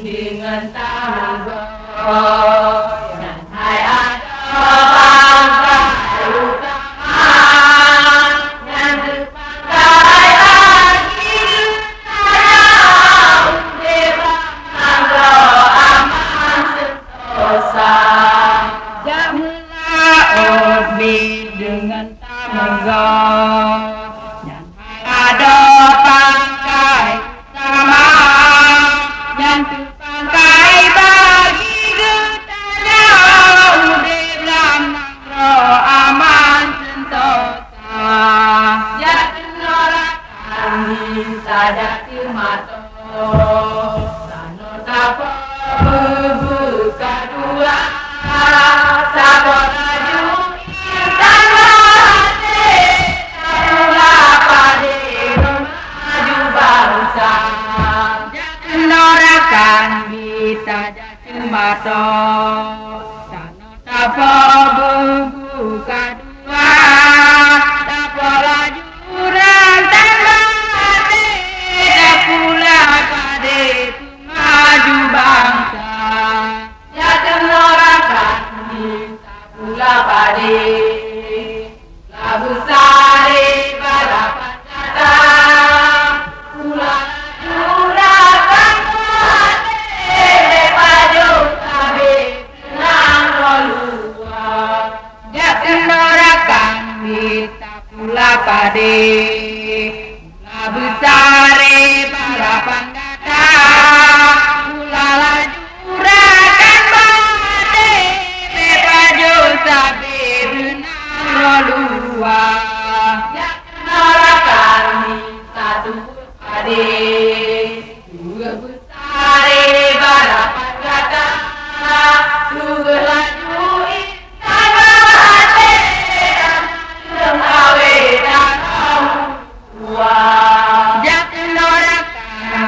dengan tangguh dan hai ada bangkai utama yang terpakai lagi saya undeba mangga aman sentosa jamla obi dengan tangguh yang hai ada bangkai utama yang terpakai bagi getanya udahlah mangro aman sentosa jatuh norakan minta jatuh mato sanota buka dua sabor laju intan mati tapulah pada maju bangsa norakan kita jatuh mata tanpa buka dua tanpa lajuran tanpa hati tak pula pada maju bangsa jatuh norakan kita pula pada labu sari balapan kata pula lajuran kita pula pade pula besare balapan kata pula lajurakan bade bebaju sabe renang rolua narakan kita tumpul pade pula besare balapan kata pula lajuri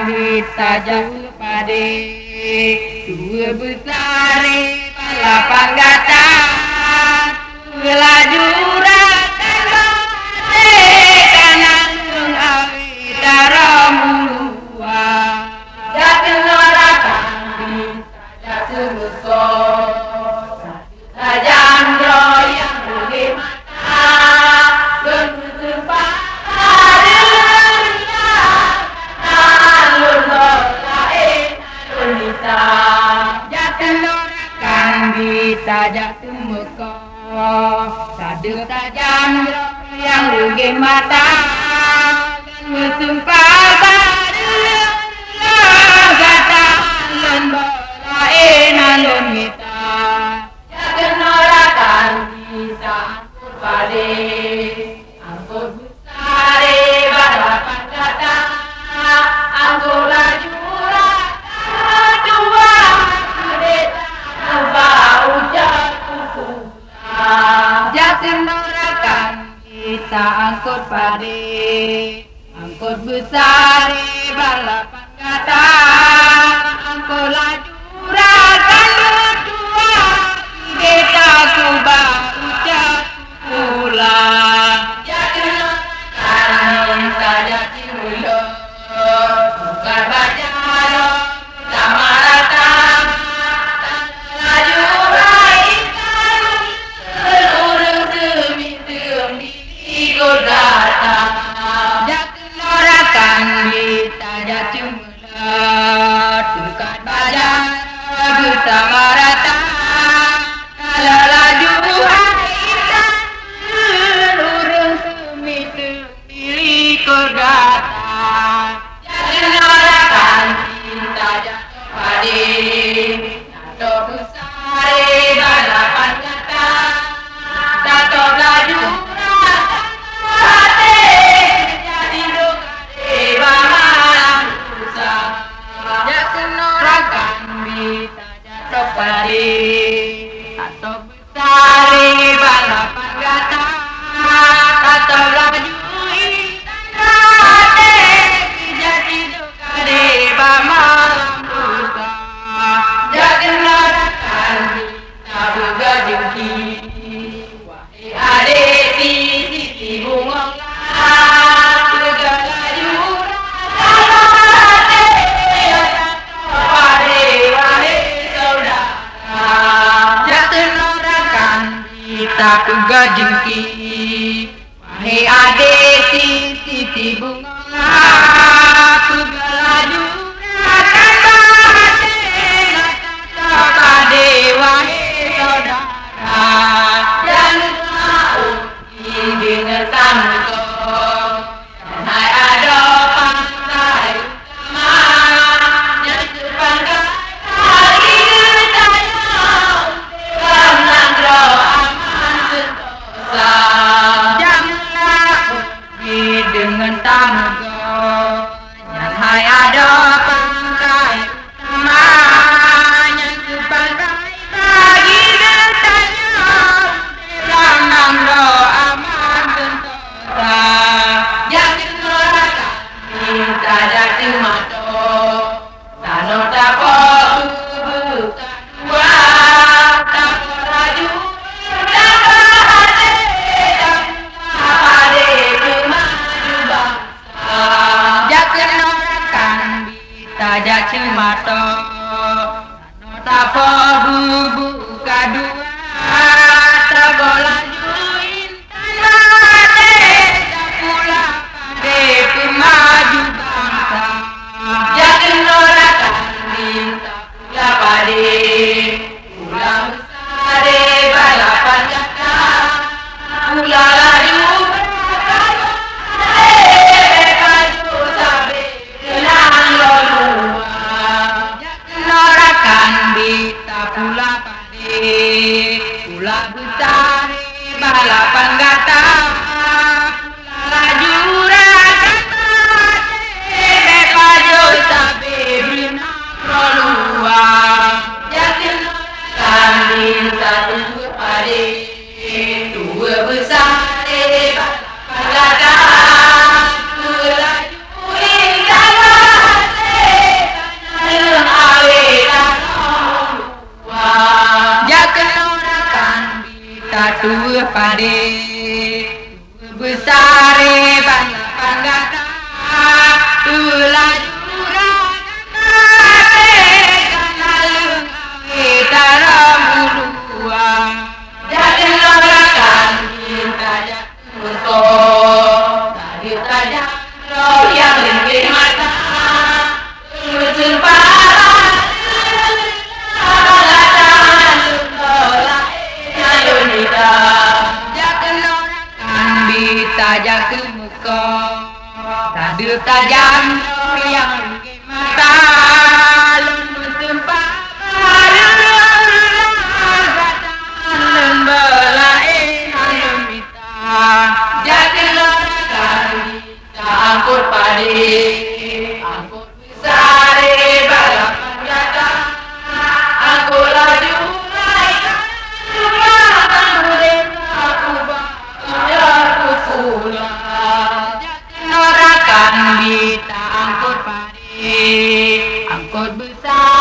kita jauh pade dua besar balapan gata dua lajurakan bade kanan lung awi daram mulua jatuh norakan kita jatuh besar tajam yang boleh mata bertempat jatuh norakan kita jatuh mekah sadu tajam yang rugi mata dan bersumpah pada kata alun balain alun kita jatuh norakan kita angkut pade angkut besare balapan kata angkut laju jatuh norakan kita angkut pade angkut besar balapan kata angkut lajurakan berdua kita kuba ucap pulang jatuh norakan kita jatuh mulut bukan baca sama rata jatuh norakan kita jatuh mulut bukan bajar bersama rata kalau laju haitan pegajengki. Wahai adik titi bunga, pelaju rakan bahagia kepada wahai saudara. Janganlah uji dengan tamu. Hai ada pantai utama yang sepandai kali saya tenang roh aman sentosa. Janganlah uji dengan tamu. Hai ada pantai utama yang sepandai kali saya tenang roh aman sentosa. Saja cimato, tano tapo buka dua, tapo raju, tapo hati, tapo hati kemaju bangsa. Jangan norakan bisa jadi cimato, tano tapo buka dua, tapo raju, tapo hati, tapo hati kemaju. Jangan norakan minta pula pade, pula besar balapan jaka, pula laju berkaju, kaju sampai kenang lolua. Jangan norakan minta pula pade, pula besar balapan gata, pula laju dua besar balapan pelaju indah dengan awet jangan norakan kita dua pade dua besar balapan gata pelaju yang lebih mata musim parah alatan Yunita jangan norakan bisa jaga muka tadi tajam yang lebih mata musim parah alatan belai Yunita jangan norakan angkut padi, angkut besar balapan gata, angkut laju naik, aku pula. Jangan norakan kita angkut padi, angkut besar.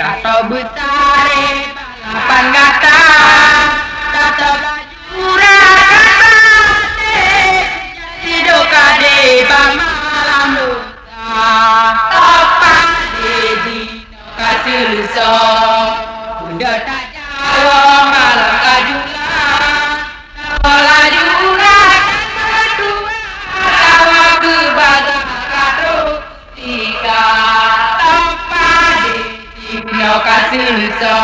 kata besar balapan kata kata bajura kata tidur kade bamalam lusa topan dedi kasih lusa udah tak jauh malam kajulan lajura kedua tawa ke bazar kado tiga topan dedi kasih lusa